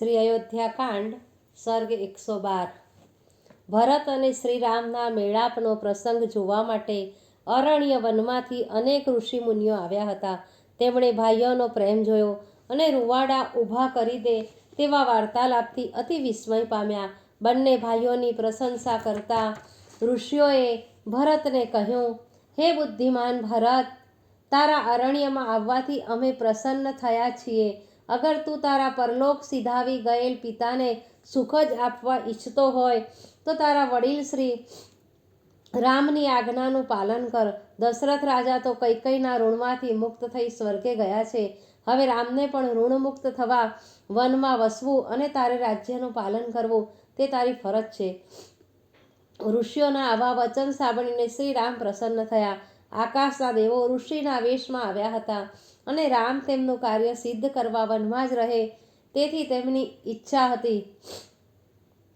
શ્રી અયોધ્યા કાંડ સર્ગ 112। ભરત અને શ્રીરામના મેળાપનો પ્રસંગ જોવા માટે અરણ્ય વનમાંથી અનેક ઋષિમુનિઓ આવ્યા હતા। તેમણે ભાઈઓનો પ્રેમ જોયો અને રૂવાડા ઊભા કરી દે તેવા વાર્તાલાપથી અતિ વિસ્મય પામ્યા। બંને ભાઈઓની પ્રશંસા કરતા ઋષિઓએ ભરતને કહ્યું, હે બુદ્ધિમાન ભરત, તારા અરણ્યમાં આવવાથી અમે પ્રસન્ન થયા છીએ। અગર તું તારા પરલોક સિધાવી ગયેલ પિતાને સુખ જ આપવા ઈચ્છતો હોય તો તારા વડીલ શ્રી રામની આજ્ઞાનું પાલન કર। દશરથ રાજા તો કૈકેયીના ઋણમાંથી મુક્ત થઈ સ્વર્ગે ગયા છે। હવે રામને પણ ઋણમુક્ત થવા વનમાં વસવું અને તારે રાજ્યનું પાલન કરવું તે તારી ફરજ છે। ઋષિઓના આવા વચન સાંભળીને શ્રી રામ પ્રસન્ન થયા। આકાશના દેવો ઋષિના વેશમાં આવ્યા હતા અને રામ તેમનું કાર્ય સિદ્ધ કરવા વનમાં જ રહે તેથી તેમની ઈચ્છા હતી।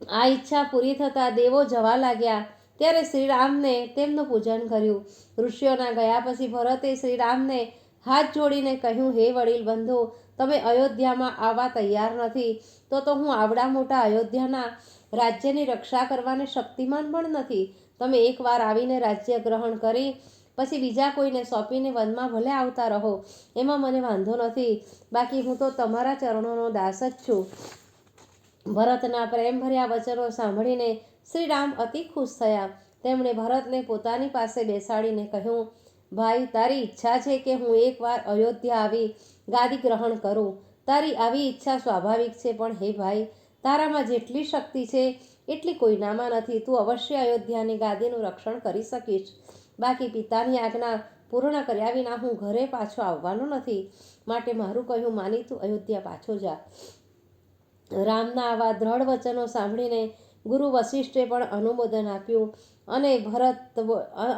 આ ઈચ્છા પૂરી થતાં દેવો જવા લાગ્યા ત્યારે શ્રીરામને તેમનું પૂજન કર્યું। ઋષિઓના ગયા પછી ભરતે શ્રીરામને હાથ જોડીને કહ્યું, હે વડીલ બંધુ, તમે અયોધ્યામાં આવવા તૈયાર નથી તો હું આવડા મોટા અયોધ્યાના રાજ્યની રક્ષા કરવાને શક્તિમાન પણ નથી। તમે એકવાર આવીને રાજ્ય ગ્રહણ કરી પછી બીજા કોઈને સોંપીને વનમાં ભલે આવતા રહો, એમાં મને વાંધો નથી, બાકી હું તો તમારા ચરણોનો દાસ જ છું। ભરતના પ્રેમભર્યા વચનો સાંભળીને શ્રીરામ અતિ ખુશ થયા। તેમણે ભરતને પોતાની પાસે બેસાડીને કહ્યું, ભાઈ, તારી ઈચ્છા છે કે હું એકવાર અયોધ્યા આવી ગાદી ગ્રહણ કરું। તારી આવી ઈચ્છા સ્વાભાવિક છે, પણ હે ભાઈ, તારામાં જેટલી શક્તિ છે એટલી કોઈનામાં નથી। તું અવશ્ય અયોધ્યાની ગાદીનું રક્ષણ કરી શકીશ, બાકી પિતાની આજ્ઞા પૂર્ણ કર્યા વિના હું ઘરે પાછો આવવાનો નથી, માટે મારું કહ્યું માની તું અયોધ્યા પાછો જા। રામના આવા દ્રઢ વચનો સાંભળીને ગુરુ વશિષ્ઠે પણ અનુમોદન આપ્યું અને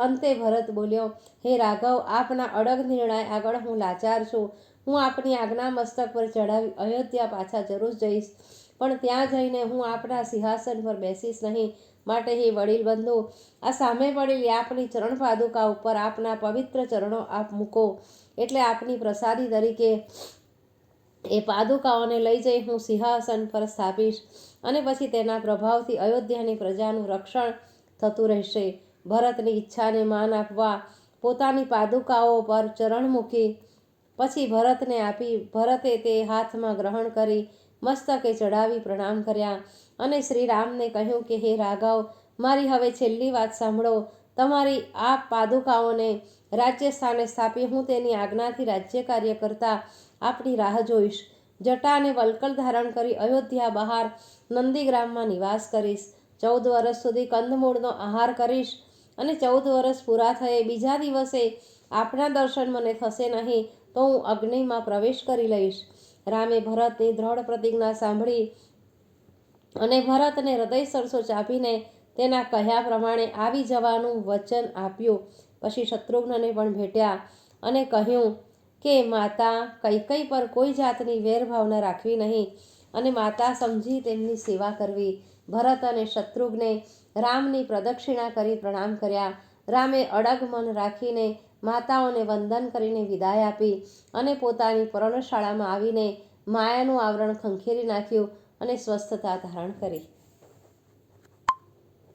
અંતે ભરત બોલ્યો, હે રાઘવ, આપના અડગ નિર્ણય આગળ હું લાચાર છું। હું આપની આજ્ઞા મસ્તક પર ચડાવી અયોધ્યા પાછા જરૂર જઈશ, પણ ત્યાં જઈને હું આપના સિંહાસન પર બેસીશ નહીં। માટે હે વડીલ બંધુ, આ સામે પડેલી આપની ચરણ પાદુકા ઉપર આપના પવિત્ર ચરણો આપ મૂકો, એટલે આપની પ્રસાદી તરીકે એ પાદુકાઓને લઈ જઈ હું સિંહાસન પર સ્થાપીશ અને પછી તેના પ્રભાવથી અયોધ્યાની પ્રજાનું રક્ષણ થતું રહેશે। ભરતની ઈચ્છાને માન આપવા પોતાની પાદુકાઓ પર ચરણ મૂકી પછી ભરતને આપી ભરતે તે હાથમાં ગ્રહણ કરી મસ્તકે ચડાવી પ્રણામ કર્યા અને શ્રીરામને કહ્યું કે હે રાઘવ, મારી હવે છેલ્લી વાત સાંભળો। તમારી આ પાદુકાઓને રાજ્ય સ્થાને સ્થાપી હું તેની આજ્ઞાથી રાજ્ય કાર્ય કરતા આપની રાહ જોઈશ। જટા અને વલ્કલ ધારણ કરી અયોધ્યા બહાર નંદીગ્રામમાં નિવાસ કરીશ। 14 વર્ષ સુધી કંદમૂળનો આહાર કરીશ અને 14 વર્ષ પૂરા થયે બીજા દિવસે આપના દર્શન મને થશે નહીં તો હું અગ્નિમાં પ્રવેશ કરી લઈશ। રામે ભરતની દ્રઢ પ્રતિજ્ઞા સાંભળી અને ભરતને હૃદય સરસો ચાપીને તેના કહ્યા પ્રમાણે આવી જવાનું વચન આપ્યું। પછી શત્રુઘ્નને પણ ભેટ્યા અને કહ્યું કે માતા કૈકેયી પર કોઈ જાતની વેરભાવના રાખવી નહીં અને માતા સમજી તેમની સેવા કરવી। ભરત અને શત્રુઘ્ને રામની પ્રદક્ષિણા કરી પ્રણામ કર્યા। રામે અડગ મન રાખીને માતાઓને વંદન કરીને વિદાય આપી અને પોતાની પર્ણશાળામાં આવીને માયાનું આવરણ ખંખેરી નાખ્યું અને સ્વસ્થતા ધારણ કરી।